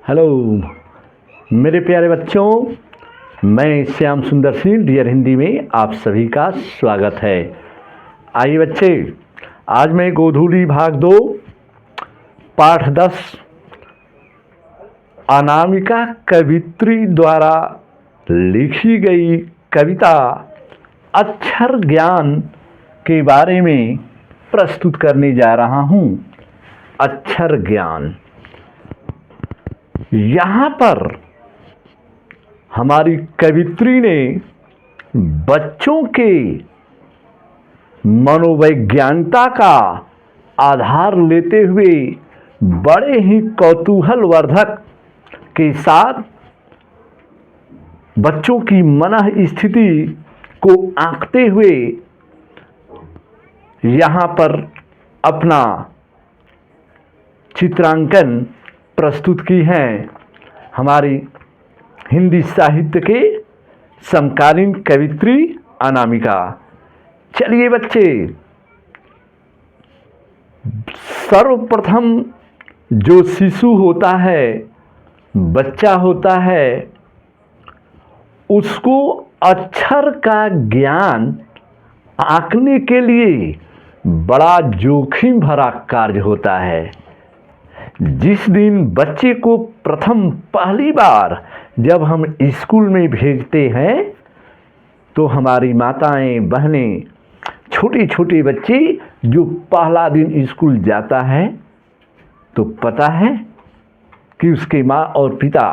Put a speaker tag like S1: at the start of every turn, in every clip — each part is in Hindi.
S1: हेलो मेरे प्यारे बच्चों, मैं श्याम सुंदर सिंह डियर हिंदी में आप सभी का स्वागत है। आइए बच्चे, आज मैं गोधूली भाग 2 पाठ 10 अनामिका कवित्री द्वारा लिखी गई कविता अक्षर ज्ञान के बारे में प्रस्तुत करने जा रहा हूँ। अक्षर ज्ञान। यहाँ पर हमारी कवित्री ने बच्चों के मनोवैज्ञानिकता का आधार लेते हुए बड़े ही कौतूहलवर्धक के साथ बच्चों की मनः स्थिति को आंकते हुए यहाँ पर अपना चित्रांकन प्रस्तुत की हैं। हमारी हिंदी साहित्य के समकालीन कवित्री अनामिका। चलिए बच्चे, सर्वप्रथम जो शिशु होता है, बच्चा होता है, उसको अक्षर का ज्ञान आंकने के लिए बड़ा जोखिम भरा कार्य होता है। जिस दिन बच्चे को प्रथम पहली बार जब हम स्कूल में भेजते हैं तो हमारी माताएं बहनें, छोटे छोटे बच्चे जो पहला दिन स्कूल जाता है तो पता है कि उसके माँ और पिता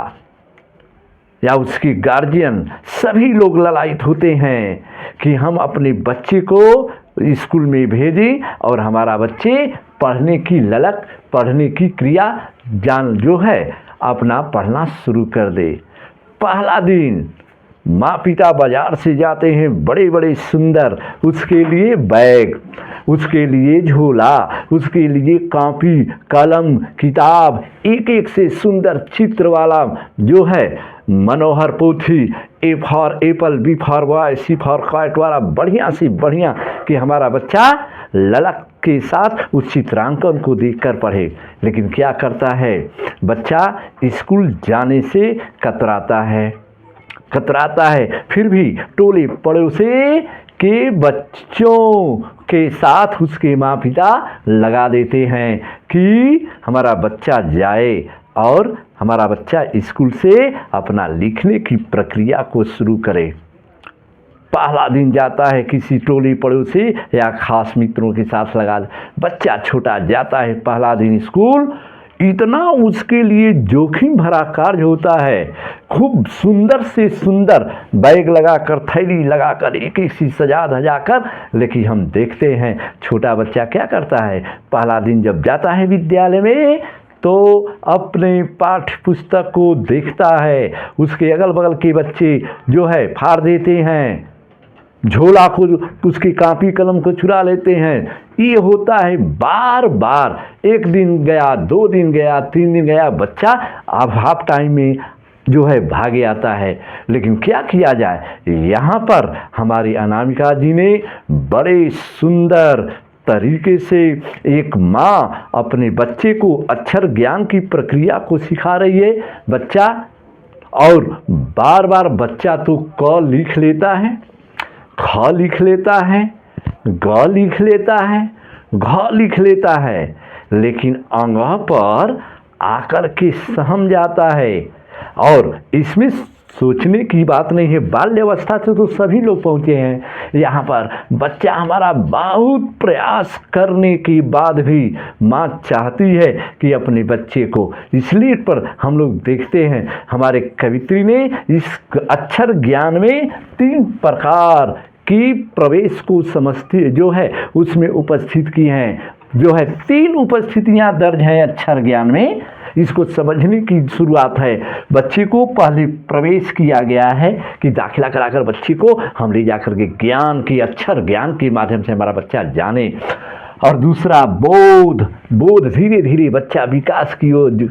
S1: या उसके गार्जियन सभी लोग ललायित होते हैं कि हम अपने बच्चे को स्कूल में भेजें और हमारा बच्चे पढ़ने की ललक, पढ़ने की क्रिया जान जो है अपना पढ़ना शुरू कर दे। पहला दिन माँ पिता बाजार से जाते हैं, बड़े बड़े सुंदर उसके लिए बैग, उसके लिए झोला, उसके लिए कॉपी कलम किताब, एक एक से सुंदर चित्र वाला जो है Manohar Pothi, A for apple, B for boy, C for cat वाला बढ़िया से बढ़िया कि हमारा बच्चा ललक के साथ उस चित्रांकन को देखकर पढ़े। लेकिन क्या करता है बच्चा, स्कूल जाने से कतराता है, फिर भी टोले पड़ोसे के बच्चों के साथ उसके माँ पिता लगा देते हैं कि हमारा बच्चा जाए और हमारा बच्चा स्कूल से अपना लिखने की प्रक्रिया को शुरू करे। पहला दिन जाता है किसी टोली पड़ोसी या खास मित्रों के साथ लगा, बच्चा छोटा जाता है पहला दिन स्कूल, इतना उसके लिए जोखिम भरा कार्य होता है। खूब सुंदर से सुंदर बैग लगाकर, थैली लगाकर, एक एक सी सजा धजा कर, लेकिन हम देखते हैं छोटा बच्चा क्या करता है, पहला दिन जब जाता है विद्यालय में तो अपने पाठ्य पुस्तक को देखता है, उसके अगल बगल के बच्चे जो है फाड़ देते हैं, झोला को, उसकी कॉपी कलम को चुरा लेते हैं। ये होता है बार बार। एक दिन गया, 2 दिन गया, 3 दिन गया, बच्चा अब हाफ टाइम में जो है भागे आता है। लेकिन क्या किया जाए, यहाँ पर हमारी अनामिका जी ने बड़े सुंदर तरीके से एक माँ अपने बच्चे को अक्षर ज्ञान की प्रक्रिया को सिखा रही है। बच्चा और बार बार बच्चा तो क लिख लेता है, ख लिख लेता है, ग लिख लेता है, घ लिख लेता है, लेकिन अंग पर आकर के सहम जाता है। और इसमें सोचने की बात नहीं है, बाल्यावस्था से तो सभी लोग पहुँचे हैं। यहाँ पर बच्चा हमारा बहुत प्रयास करने के बाद भी माँ चाहती है कि अपने बच्चे को, इसलिए पर हम लोग देखते हैं हमारे कवित्री ने इस अक्षर ज्ञान में 3 प्रकार की प्रवेश को समझती जो है उसमें उपस्थित की हैं। जो है 3 उपस्थितियाँ दर्ज हैं अक्षर ज्ञान में। इसको समझने की शुरुआत है, बच्चे को पहले प्रवेश किया गया है कि दाखिला कराकर बच्चे को हम ले जाकर के ज्ञान की, अक्षर ज्ञान के माध्यम से हमारा बच्चा जाने। और दूसरा बोध धीरे धीरे बच्चा विकास की ओर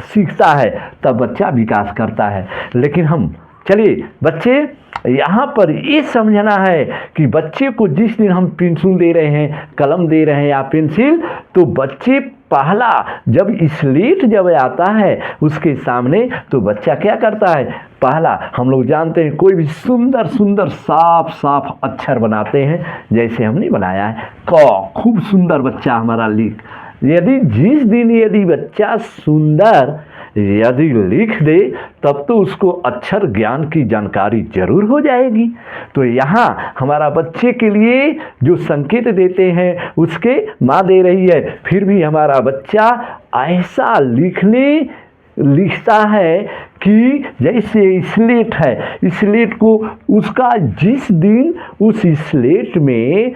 S1: सीखता है, तब बच्चा विकास करता है। लेकिन हम चलिए बच्चे, यहाँ पर ये समझना है कि बच्चे को जिस दिन हम पेंसिल दे रहे हैं, कलम दे रहे हैं या पेंसिल, तो बच्चे पहला जब स्लेट जब आता है उसके सामने, तो बच्चा क्या करता है, पहला हम लोग जानते हैं कोई भी सुंदर सुंदर साफ साफ अक्षर बनाते हैं, जैसे हमने बनाया है क, खूब सुंदर बच्चा हमारा लिख। यदि जिस दिन यदि बच्चा सुंदर यदि लिख दे, तब तो उसको अक्षर ज्ञान की जानकारी जरूर हो जाएगी। तो यहाँ हमारा बच्चे के लिए जो संकेत देते हैं उसके माँ दे रही है, फिर भी हमारा बच्चा ऐसा लिखता है कि जैसे स्लेट है, स्लेट को उसका जिस दिन उस स्लेट में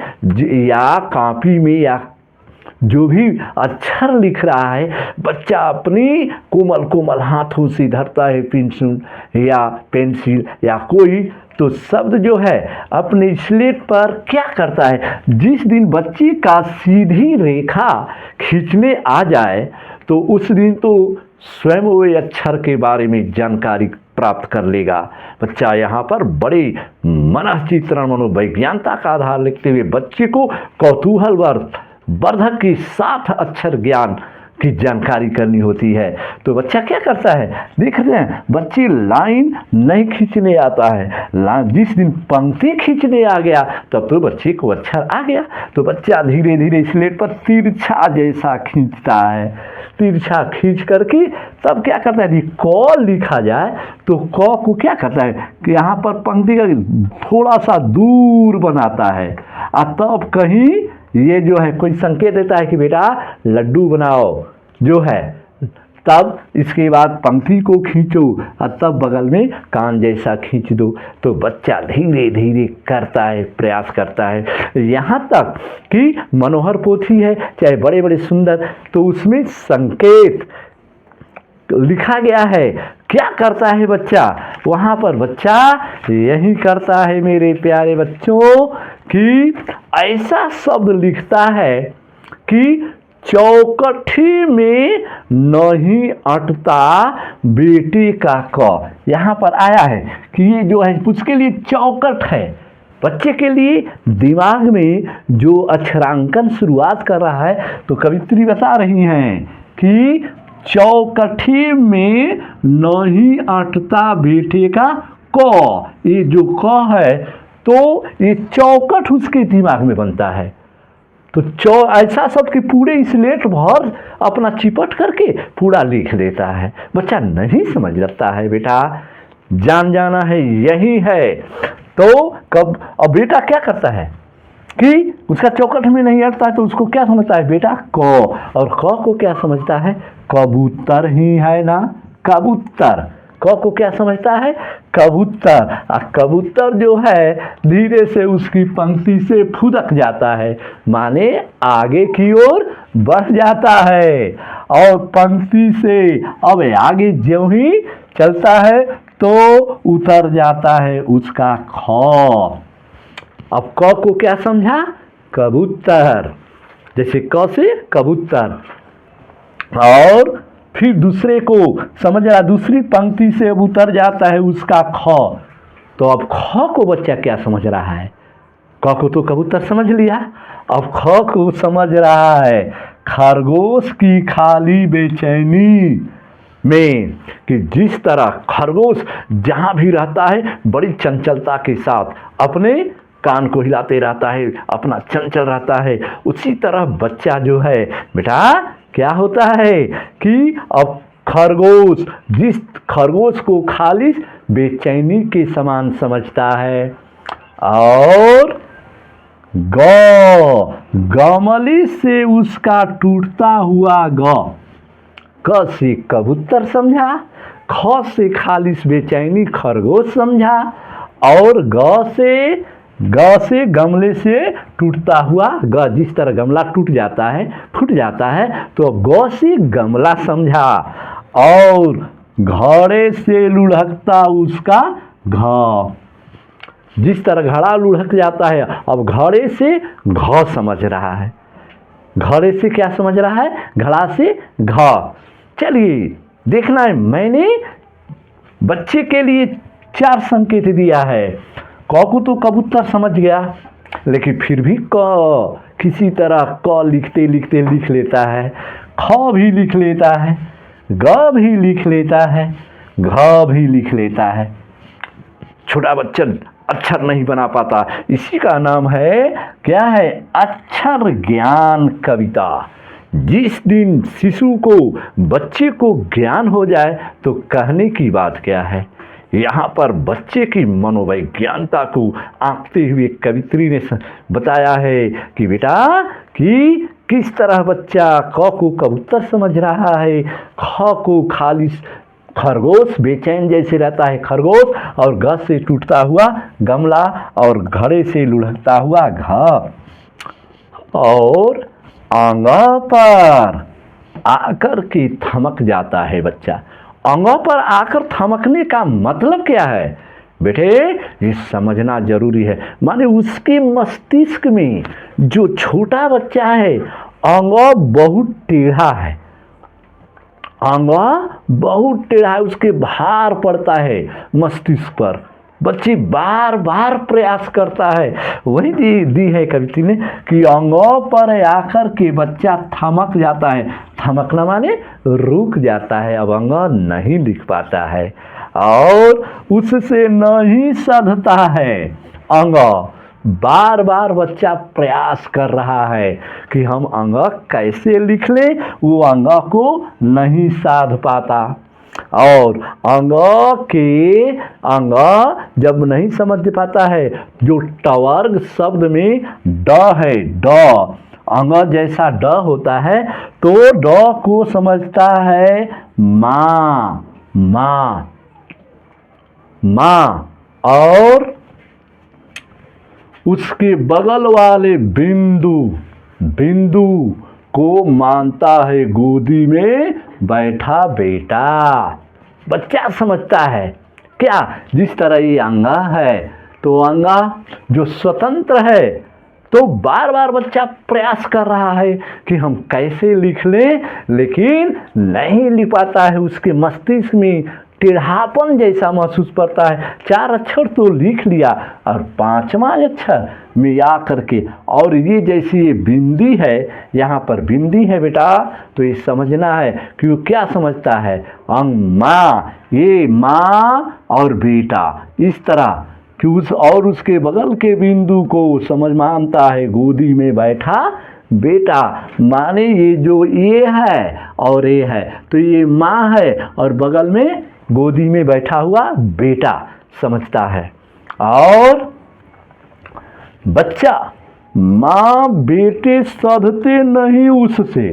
S1: या कॉपी में या जो भी अक्षर लिख रहा है, बच्चा अपनी कोमल कोमल हाथों से धरता है पेंसिल या कोई तो शब्द जो है अपने स्लेट पर क्या करता है, जिस दिन बच्चे का सीधी रेखा खींचने आ जाए तो उस दिन तो स्वयं वो अक्षर के बारे में जानकारी प्राप्त कर लेगा। बच्चा यहाँ पर बड़े मनःचित्रण मनोवैज्ञानिकता का आधार लिखते हुए बच्चे को कौतूहल वर्धक के साथ अक्षर ज्ञान की जानकारी करनी होती है। तो बच्चा क्या करता है, देख रहे हैं बच्चे लाइन नहीं खींचने आता है, जिस दिन पंक्ति खींचने आ गया तब तो बच्चे को अक्षर आ गया। तो बच्चा धीरे धीरे स्लेट पर तिरछा जैसा खींचता है, तिरछा खींच करके तब क्या करता है, यदि क लिखा जाए तो क को क्या करता है कि यहाँ पर पंक्ति का थोड़ा सा दूर बनाता है, और तब कहीं ये जो है कोई संकेत देता है कि बेटा लड्डू बनाओ जो है, तब इसके बाद पंक्ति को खींचो और तब बगल में कान जैसा खींच दो। तो बच्चा धीरे धीरे करता है, प्रयास करता है, यहाँ तक कि मनोहर पोथी है चाहे बड़े बड़े सुंदर, तो उसमें संकेत लिखा गया है। क्या करता है बच्चा, वहाँ पर बच्चा यही करता है मेरे प्यारे बच्चों कि ऐसा शब्द लिखता है कि चौकठी में नहीं अटता बेटे का क। यहाँ पर आया है कि ये जो है उसके लिए चौकट है, बच्चे के लिए दिमाग में जो अक्षरांकन शुरुआत कर रहा है, तो कवित्री बता रही हैं कि चौकठी में नहीं अटता बेटे का क। ये जो क है तो ये चौकट उसके दिमाग में बनता है। तो ऐसा शब्द कि पूरे स्लेट भर अपना चिपट करके पूरा लिख देता है। बच्चा नहीं समझ लगता है, बेटा जान जाना है यही है। तो कब अब बेटा क्या करता है कि उसका चौकट में नहीं अटता है, तो उसको क्या समझता है बेटा क, और क को क्या समझता है, कबूतर ही है ना, कबूतर। क को क्या समझता है, कबूतर। और कबूतर जो है धीरे से उसकी पंक्ति से फुदक जाता है, माने आगे की ओर बढ़ जाता है, और पंक्ति से अब आगे ज्यों ही चलता है तो उतर जाता है उसका ख। अब क को क्या समझा, कबूतर, जैसे क से कबूतर, और फिर दूसरे को समझ रहा, दूसरी पंक्ति से अब उतर जाता है उसका ख। तो अब ख को बच्चा क्या समझ रहा है, क को तो कबूतर समझ लिया, अब ख को समझ रहा है खरगोश की खाली बेचैनी में, कि जिस तरह खरगोश जहाँ भी रहता है बड़ी चंचलता के साथ अपने कान को हिलाते रहता है, अपना चंचल रहता है, उसी तरह बच्चा जो है बेटा क्या होता है कि अब खरगोश, जिस खरगोश को खाली बेचैनी के समान समझता है, और गमली से उसका टूटता हुआ क से कबूतर समझा, ख से खालिश बेचैनी खरगोश समझा, और ग से गमले से टूटता हुआ जिस तरह गमला टूट जाता है, फूट जाता है, तो ग से गमला समझा, और घड़े से लुढ़कता उसका घ, जिस तरह घड़ा लुढ़क जाता है, अब घड़े से घ समझ रहा है, घड़े से क्या समझ रहा है, घड़ा से घ। चलिए देखना है, मैंने बच्चे के लिए 4 संकेत दिया है। क को तो कबूतर समझ गया, लेकिन फिर भी क किसी तरह क लिखते लिखते लिख लेता है, ख भी लिख लेता है, ग भी लिख लेता है, घ भी लिख लेता है। छोटा बच्चा अक्षर नहीं बना पाता, इसी का नाम है, क्या है, अक्षर ज्ञान कविता। जिस दिन शिशु को, बच्चे को ज्ञान हो जाए तो कहने की बात क्या है। यहाँ पर बच्चे की मनोवैज्ञानिकता को आंकते हुए कवित्री ने बताया है कि बेटा कि किस तरह बच्चा क को कबूतर समझ रहा है, ख को खाली खरगोश बेचैन जैसे रहता है खरगोश, और घ से टूटता हुआ गमला, और घड़े से लुढ़कता हुआ घ, और आंगा पर आकर के थमक जाता है बच्चा। आंगा पर आकर थमकने का मतलब क्या है बेटे, ये समझना जरूरी है। माने उसके मस्तिष्क में जो छोटा बच्चा है, आंगा बहुत टेढ़ा है, आंगा बहुत टेढ़ा है, उसके भार पड़ता है मस्तिष्क पर। बच्चे बार बार प्रयास करता है। वही दी है कविता ने कि अंगों पर आकर के बच्चा थमक जाता है। थमकना माने रुक जाता है, अब अंग नहीं लिख पाता है और उससे नहीं सधता है अंग। बार बार बच्चा प्रयास कर रहा है कि हम अंग कैसे लिख ले, वो अंग को नहीं साध पाता। और अंग जब नहीं समझ पाता है, जो टवर्ग शब्द में ड है, ड अंग जैसा ड होता है, तो ड को समझता है माँ, माँ, माँ, और उसके बगल वाले बिंदु, बिंदु को मानता है गोदी में बैठा बेटा। बच्चा समझता है क्या, जिस तरह ये अंगा है तो अंगा जो स्वतंत्र है, तो बार बार बच्चा प्रयास कर रहा है कि हम कैसे लिख लें, लेकिन नहीं लिख पाता है। उसके मस्तिष्क में टेढ़ापन जैसा महसूस करता है। 4 अक्षर तो लिख लिया और 5वां अक्षर में आ करके, और ये जैसी ये बिंदी है, यहाँ पर बिंदी है बेटा, तो ये समझना है कि वो क्या समझता है, अंग माँ, ये माँ और बेटा, इस तरह कि उस और उसके बगल के बिंदु को समझ मानता है गोदी में बैठा बेटा। माने ये जो ये है और ये है, तो ये माँ है और बगल में गोदी में बैठा हुआ बेटा समझता है। और बच्चा माँ बेटे सधते नहीं, उससे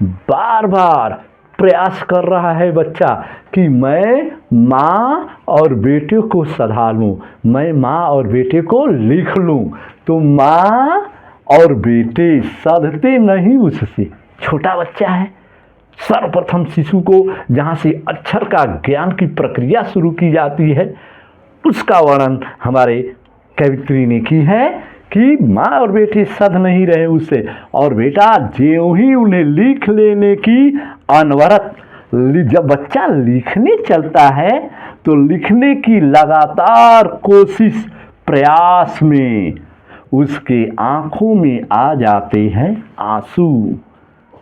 S1: बार बार प्रयास कर रहा है बच्चा कि मैं माँ और बेटे को सधा लूँ, मैं माँ और बेटे को लिख लूँ। तो माँ और बेटे सधते नहीं उससे। छोटा बच्चा है, सर्वप्रथम शिशु को जहाँ से अक्षर का ज्ञान की प्रक्रिया शुरू की जाती है, उसका वर्णन हमारे कवित्री ने की है कि माँ और बेटे सध नहीं रहे उससे। और बेटा ज्यों ही उन्हें लिख लेने की अनवरत, जब बच्चा लिखने चलता है तो लिखने की लगातार कोशिश प्रयास में उसके आंखों में आ जाते हैं आंसू।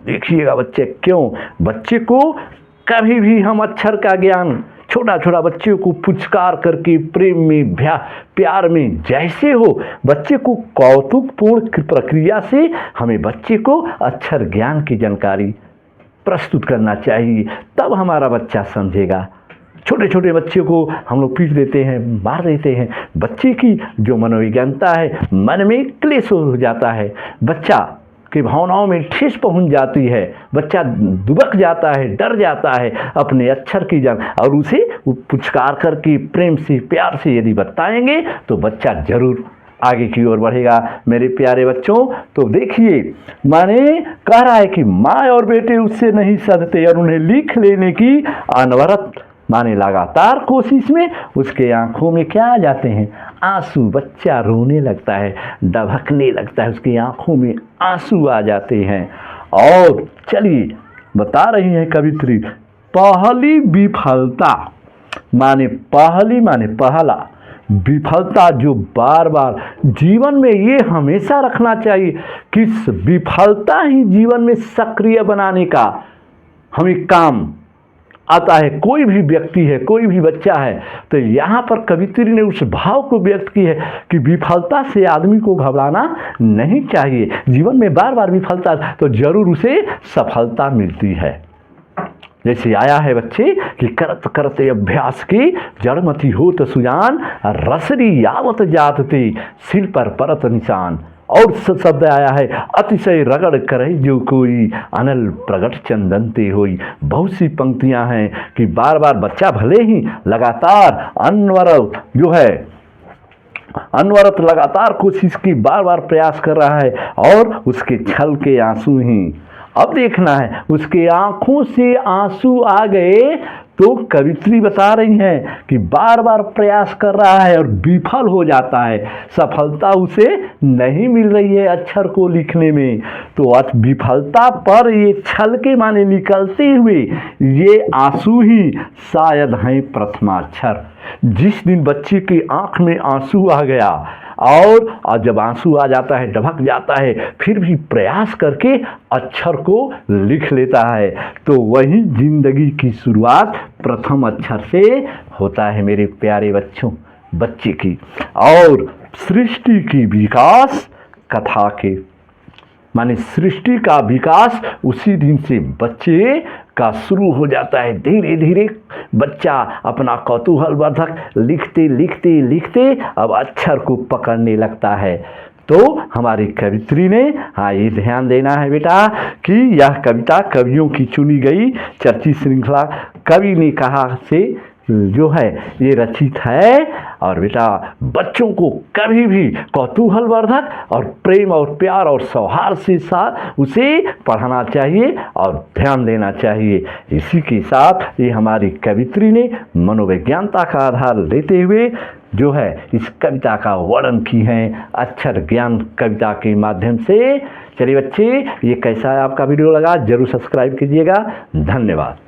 S1: देखिएगा बच्चे, क्यों बच्चे को कभी भी हम अक्षर का ज्ञान, छोटा छोटा बच्चे को पुचकार करके प्रेम में प्यार में जैसे हो, बच्चे को कौतुकपूर्ण प्रक्रिया से हमें बच्चे को अक्षर ज्ञान की जानकारी प्रस्तुत करना चाहिए, तब हमारा बच्चा समझेगा। छोटे छोटे बच्चे को हम लोग पीट देते हैं, मार देते हैं। बच्चे की जो मनोविज्ञानता है, मन में क्लेश हो जाता है, बच्चा की भावनाओं में ठेस पहुंच जाती है, बच्चा दुबक जाता है, डर जाता है अपने अक्षर की जान। और उसे पुचकार करके प्रेम से प्यार से यदि बताएंगे तो बच्चा जरूर आगे की ओर बढ़ेगा। मेरे प्यारे बच्चों, तो देखिए माने कह रहा है कि माँ और बेटे उससे नहीं सधते और उन्हें लिख लेने की अनवरत माने लगातार कोशिश में उसके आंखों में क्या आ जाते हैं, आंसू। बच्चा रोने लगता है, डबकने लगता है, उसकी आंखों में आंसू आ जाते हैं। और चलिए बता रही हैं कवित्री, पहली विफलता, माने पहली माने पहला, विफलता जो बार बार जीवन में, ये हमेशा रखना चाहिए कि विफलता ही जीवन में सक्रिय बनाने का हमें काम आता है। कोई भी व्यक्ति है, कोई भी बच्चा है, तो यहाँ पर कवित्री ने उस भाव को व्यक्त की है कि विफलता से आदमी को घबराना नहीं चाहिए। जीवन में बार बार विफलता तो जरूर उसे सफलता मिलती है। जैसे आया है बच्चे कि करत करत अभ्यास की जड़मति होत सुजान, रसरी यावत जात ते सिर पर परत निशान। और शब्द आया है अतिशय रगड़ करे जो कोई, अनल प्रगट चंदनते होई। बहुत सी पंक्तियां हैं कि बार बार बच्चा भले ही लगातार अनवरत लगातार कोशिश की, बार बार प्रयास कर रहा है और उसके छल के आंसू ही, अब देखना है उसके आंखों से आंसू आ गए तो कवित्री बता रही हैं कि बार बार प्रयास कर रहा है और विफल हो जाता है, सफलता उसे नहीं मिल रही है अक्षर को लिखने में। तो विफलता पर ये छल के माने निकलते हुए ये आंसू ही शायद हैं प्रथमाक्षर। जिस दिन बच्चे की आंख में आंसू आ गया और जब आंसू आ जाता है, ढबक जाता है, फिर भी प्रयास करके अक्षर को लिख लेता है, तो वही जिंदगी की शुरुआत प्रथम अक्षर से होता है मेरे प्यारे बच्चे की। और सृष्टि की विकास कथा के माने सृष्टि का विकास उसी दिन से बच्चे का शुरू हो जाता है। धीरे धीरे बच्चा अपना कौतूहलवर्धक लिखते लिखते लिखते अब अक्षर को पकड़ने लगता है। तो हमारी कवित्री ने ये ध्यान देना है बेटा कि यह कविता कवियों की चुनी गई चर्चित श्रृंखला कवि ने कहा से जो है ये रचित है। और बेटा बच्चों को कभी भी कौतूहलवर्धक और प्रेम और प्यार और सौहार्द से साथ उसे पढ़ाना चाहिए और ध्यान देना चाहिए। इसी के साथ ये हमारी कवित्री ने मनोवैज्ञानिकता का आधार लेते हुए जो है इस कविता का वर्णन की है अक्षर ज्ञान कविता के माध्यम से। चलिए बच्चे, ये कैसा है आपका वीडियो लगा जरूर सब्सक्राइब कीजिएगा। धन्यवाद।